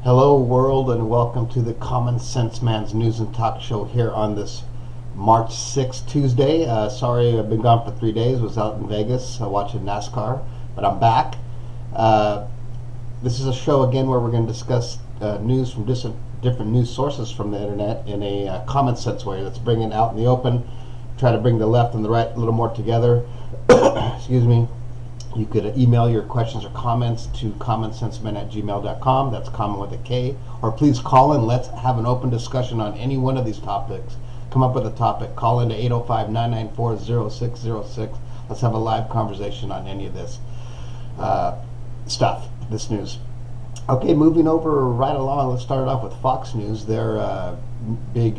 Hello, world, and welcome to the Common Sense Man's News and Talk Show here on this March 6th, Tuesday. Sorry, I've been gone for 3 days. Was out in Vegas watching NASCAR, but I'm back. This is a show again where we're going to discuss news from different news sources from the internet in a common sense way. Let's bring it out in the open. Try to bring the left and the right a little more together. Excuse me. You could email your questions or comments to commonsensemen@gmail.com. That's common with a K. Or please call in. Let's have an open discussion on any one of these topics. Come up with a topic. Call into 805-994-0606. Let's have a live conversation on any of this stuff, this news. Okay, moving over right along. Let's start off with Fox News. Their big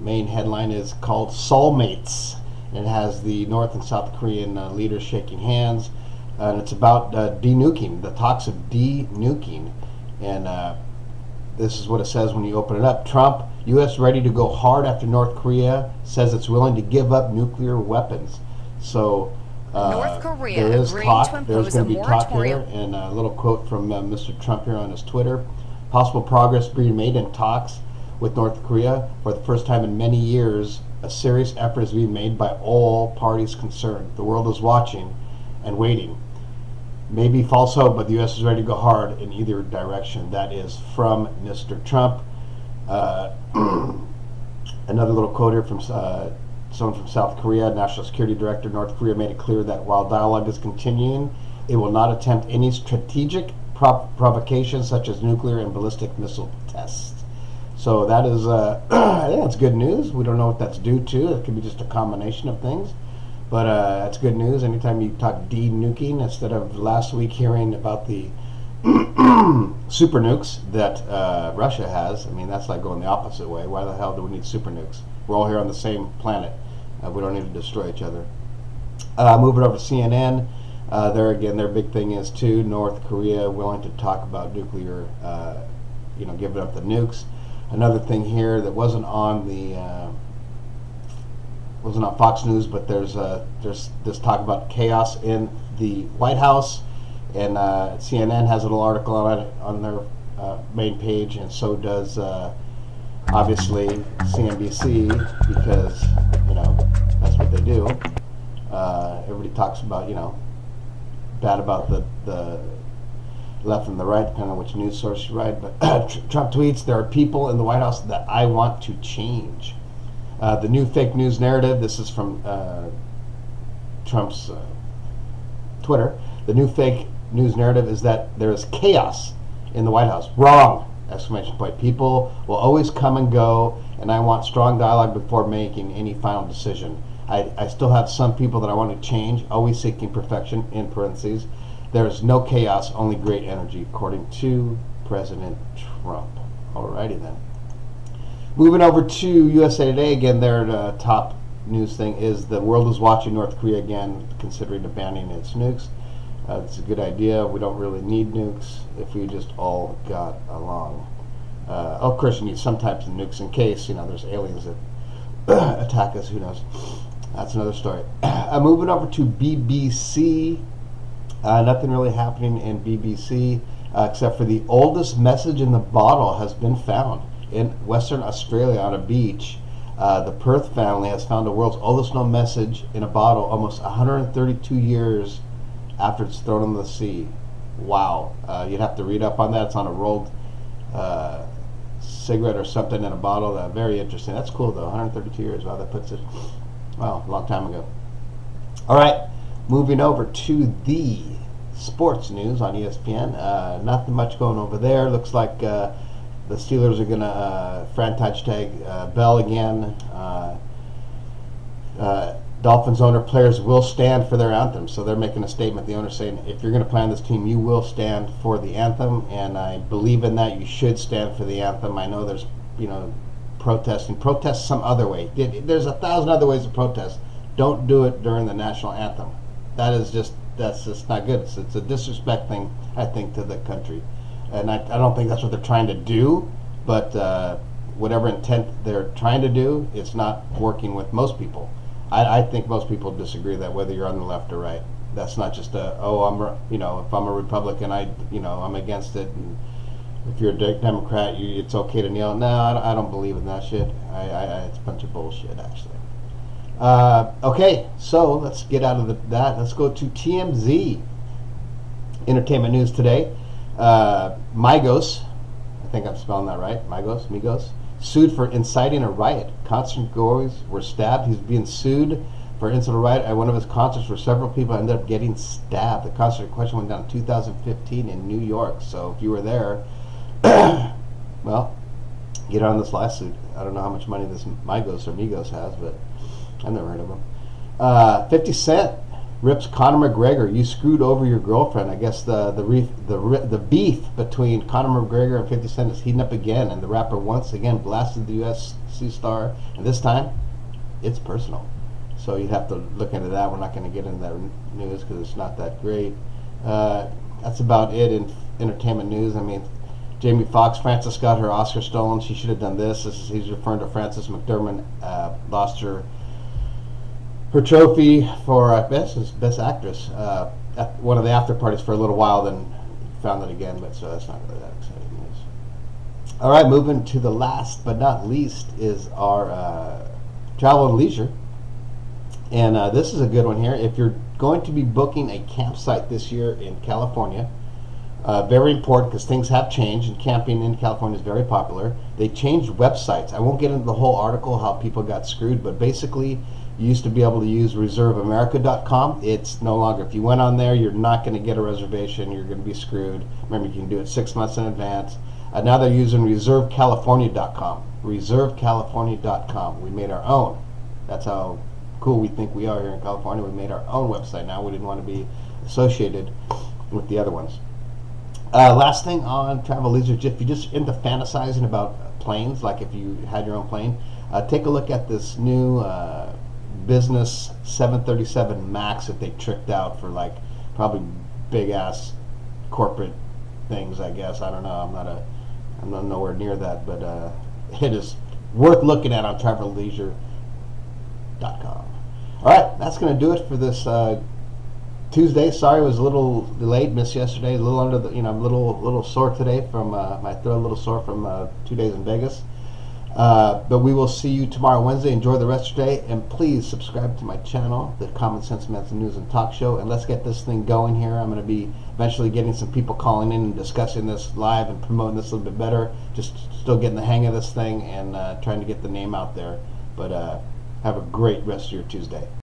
main headline is called Soulmates. It has the North and South Korean leaders shaking hands. And it's about de-nuking, the talks of de-nuking. And this is what it says when you open it up. Trump, U.S. ready to go hard after North Korea says it's willing to give up nuclear weapons. So North Korea there is talk. There's going to be talk here. And a little quote from Mr. Trump here on his Twitter. Possible progress being made in talks with North Korea. For the first time in many years, a serious effort is being made by all parties concerned. The world is watching and waiting. Maybe false hope, but the U.S. is ready to go hard in either direction. That is from Mr. Trump. Another little quote here from someone from South Korea. National Security Director, North Korea made it clear that while dialogue is continuing, it will not attempt any strategic provocations such as nuclear and ballistic missile tests. So that is, I think that's good news. We don't know what that's due to. It could be just a combination of things. But that's good news. Anytime you talk de-nuking, instead of last week hearing about the super nukes that Russia has, I mean, that's like going the opposite way. Why the hell do we need super nukes? We're all here on the same planet. We don't need to destroy each other. Moving over to CNN, there again, their big thing is too, North Korea willing to talk about nuclear, giving up the nukes. Another thing here that wasn't on the wasn't on Fox News, but there's this talk about chaos in the White House, and CNN has a little article on it on their main page, and so does obviously CNBC, because that's what they do. Everybody talks about bad about the left and the right, depending on which news source you read. But Trump tweets, "There are people in the White House that I want to change." The new fake news narrative, this is from Trump's Twitter. The new fake news narrative is that there is chaos in the White House. Wrong! Exclamation point. People will always come and go, and I want strong dialogue before making any final decision. I still have some people that I want to change, always seeking perfection, in parentheses. There is no chaos, only great energy, according to President Trump. Alrighty then. Moving over to USA Today, again, their top news thing is the world is watching North Korea again, considering banning its nukes. It's a good idea. We don't really need nukes if we just all got along. Of course, you need some types of nukes in case, there's aliens that attack us. Who knows? That's another story. Moving over to BBC. Nothing really happening in BBC except for the oldest message in the bottle has been found. In Western Australia on a beach, the Perth family has found the world's oldest known message in a bottle almost 132 years after it's thrown into the sea. Wow. You'd have to read up on that. It's on a rolled cigarette or something in a bottle. Very interesting. That's cool, though. 132 years. Wow, that puts it, a long time ago. All right. Moving over to the sports news on ESPN. Nothing much going over there. Looks like the Steelers are going to franchise tag Bell again. Dolphins owner players will stand for their anthem. So they're making a statement. The owner's saying, if you're going to play on this team, you will stand for the anthem. And I believe in that. You should stand for the anthem. I know there's, protesting. Protest some other way. There's 1,000 other ways to protest. Don't do it during the national anthem. That's just not good. It's a disrespect thing, I think, to the country. And I don't think that's what they're trying to do, but whatever intent they're trying to do, it's not working with most people. I think most people disagree that whether you're on the left or right. That's not just if I'm a Republican, I'm against it. And if you're a Democrat, it's okay to kneel. No, I don't believe in that shit. It's a bunch of bullshit, actually. Okay, so let's get out of that. Let's go to TMZ. Entertainment news today. Migos, I think I'm spelling that right. Migos, sued for inciting a riot. Concert goers were stabbed. He's being sued for inciting a riot at one of his concerts where several people ended up getting stabbed. The concert in question went down in 2015 in New York. So if you were there, well, get on this lawsuit. I don't know how much money this Migos has, but I've never heard of them. 50 Cent rips Conor McGregor. You screwed over your girlfriend. I guess the beef between Conor McGregor and 50 Cent is heating up again, and the rapper once again blasted the UFC star, and this time it's personal. So you'd have to look into that. We're not going to get into that news because it's not that great. That's about it in entertainment news. I mean, Jamie Foxx, Frances got her Oscar stolen. She should have done this. He's referring to Frances McDormand, lost her trophy for best actress at one of the after parties for a little while, then found it again, but so that's not really that exciting news. All right, moving to the last but not least is our travel and leisure. And this is a good one here. If you're going to be booking a campsite this year in California, very important because things have changed and camping in California is very popular. They changed websites. I won't get into the whole article how people got screwed, but basically you used to be able to use reserveamerica.com. It's no longer. If you went on there, you're not going to get a reservation. You're going to be screwed. Remember, you can do it 6 months in advance. Now they're using reservecalifornia.com. Reservecalifornia.com. We made our own. That's how cool we think we are here in California. We made our own website now. We didn't want to be associated with the other ones. Last thing on travel leisure, if you're just into fantasizing about planes, like if you had your own plane, take a look at this new business 737 MAX that they tricked out for like probably big ass corporate things, I guess. I don't know. I'm not nowhere near that, but it is worth looking at on travelleisure.com. All right, that's going to do it for this Tuesday. Sorry, it was a little delayed. Missed yesterday. A little under the, I'm a little sore today from my throat, a little sore from 2 days in Vegas. But we will see you tomorrow, Wednesday. Enjoy the rest of your day, and please subscribe to my channel, the Common Sense Medicine News and Talk Show, and let's get this thing going here. I'm going to be eventually getting some people calling in and discussing this live and promoting this a little bit better. Just still getting the hang of this thing and trying to get the name out there. But have a great rest of your Tuesday.